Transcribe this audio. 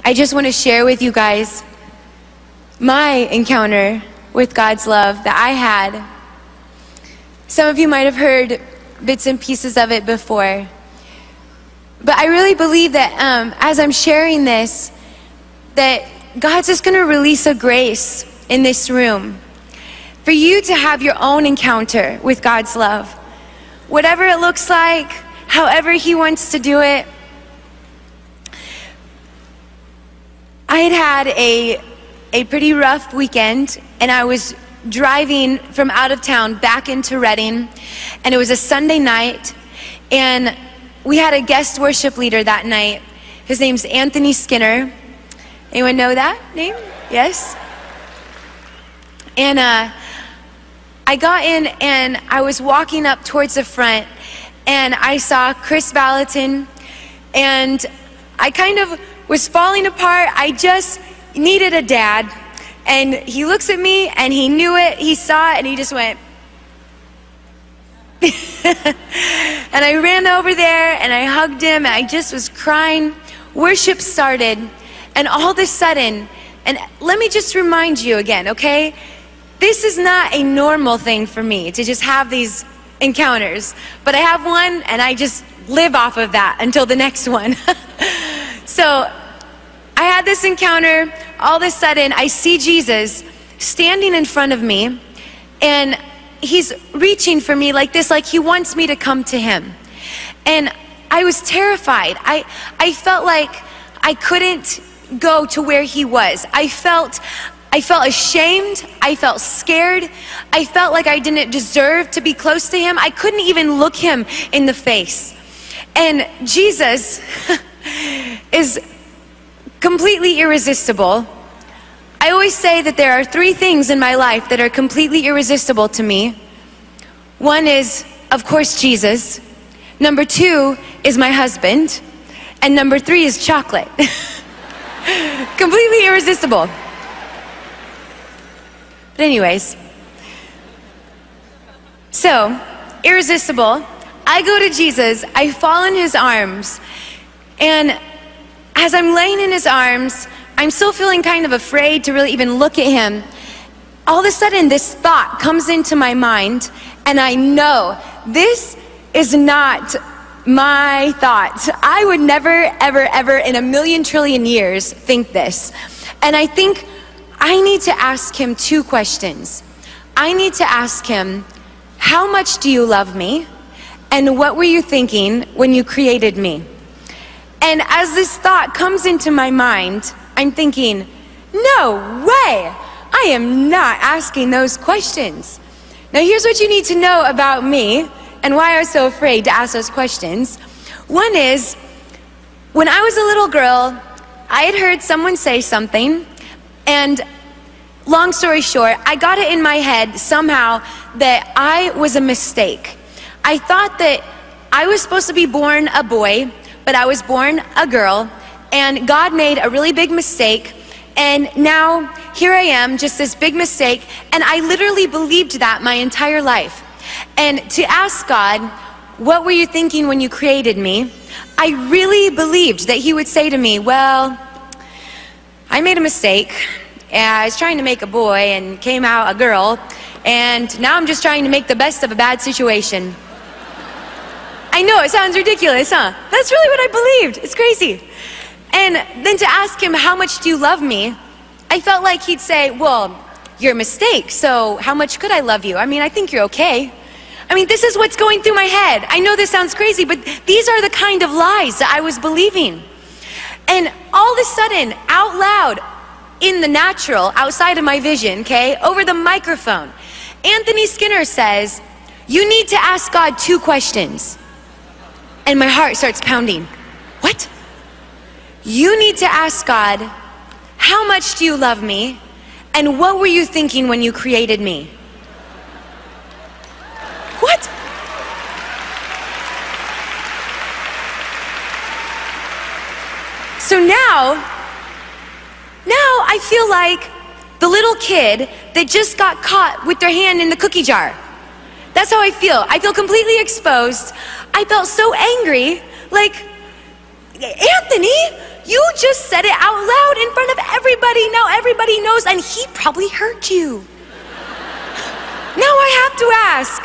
I just want to share with you guys my encounter with God's love that I had. Some of you might have heard bits and pieces of it before. But I really believe that as I'm sharing this, that God's just going to release a grace in this room for you to have your own encounter with God's love. Whatever it looks like, however He wants to do it. I had a pretty rough weekend, and I was driving from out of town back into Redding, and it was a Sunday night, and we had a guest worship leader that night. His name's Anthony Skinner. Anyone know that name? Yes? And I got in, and I was walking up towards the front, and I saw Chris Valentin, and I kind of was falling apart. I just needed a dad. And he looks at me, and he knew it, he saw it, and he just went. And I ran over there, and I hugged him, and I just was crying. Worship started, and all of a sudden, and let me just remind you again, okay? This is not a normal thing for me to just have these encounters, but I have one, and I just live off of that until the next one. So I had this encounter. All of a sudden, I see Jesus standing in front of me, and He's reaching for me like this, like He wants me to come to Him. And I was terrified. I felt like I couldn't go to where He was. I felt ashamed. I felt scared. I felt like I didn't deserve to be close to Him. I couldn't even look Him in the face. And Jesus is completely irresistible. I always say that there are three things in my life that are completely irresistible to me. One is, of course, Jesus. Number two is my husband. And number three is chocolate. Completely irresistible. But anyways, so irresistible. I go to Jesus, I fall in His arms, and as I'm laying in His arms, I'm still feeling kind of afraid to really even look at Him. All of a sudden, this thought comes into my mind, and I know this is not my thought. I would never, ever, ever in a million trillion years think this. And I think I need to ask Him two questions. I need to ask Him, how much do you love me? And what were you thinking when you created me? And as this thought comes into my mind, I'm thinking, no way, I am not asking those questions. Now here's what you need to know about me and why I was so afraid to ask those questions. One is, when I was a little girl, I had heard someone say something, and long story short, I got it in my head somehow that I was a mistake. I thought that I was supposed to be born a boy, but I was born a girl, and God made a really big mistake, and now here I am, just this big mistake, and I literally believed that my entire life. And to ask God, what were you thinking when you created me? I really believed that He would say to me, well, I made a mistake, and I was trying to make a boy and came out a girl, and now I'm just trying to make the best of a bad situation. I know, it sounds ridiculous, huh? That's really what I believed. It's crazy. And then to ask Him, how much do you love me? I felt like He'd say, well, you're a mistake, so how much could I love you? I mean, I think you're okay. I mean, this is what's going through my head. I know this sounds crazy, but these are the kind of lies that I was believing. And all of a sudden, out loud, in the natural, outside of my vision, okay, over the microphone, Anthony Skinner says, you need to ask God two questions. And my heart starts pounding. What? You need to ask God, how much do you love me? And what were you thinking when you created me? What? So now I feel like the little kid that just got caught with their hand in the cookie jar. That's how I feel. I feel completely exposed. I felt so angry, like, Anthony, You just said it out loud in front of everybody. Now everybody knows, and he probably heard you. Now I have to ask,